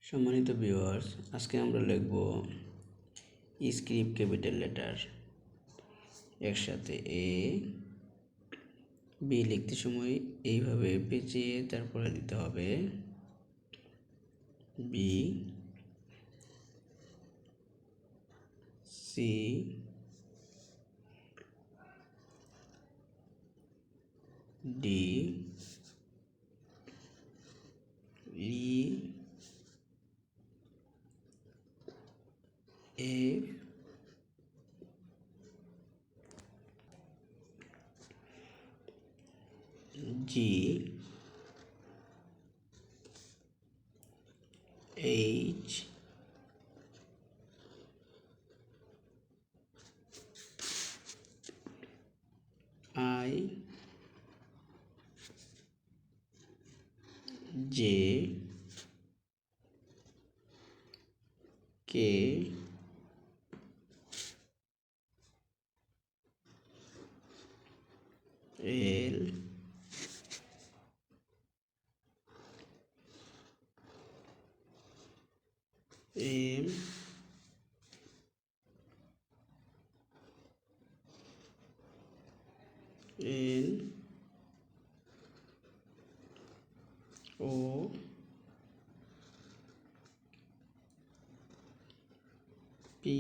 সম্মানিত ভিউয়ার্স, আজকে আমরা লিখব স্ক্রিপ্ট ক্যাপিটাল লেটার একসাথে। এ বি লিখতে সময় এইভাবে পেঁচিয়ে তারপরে দিতে হবে B, C, D, E, F, G, H, I, J, K, L, M, N, O, P,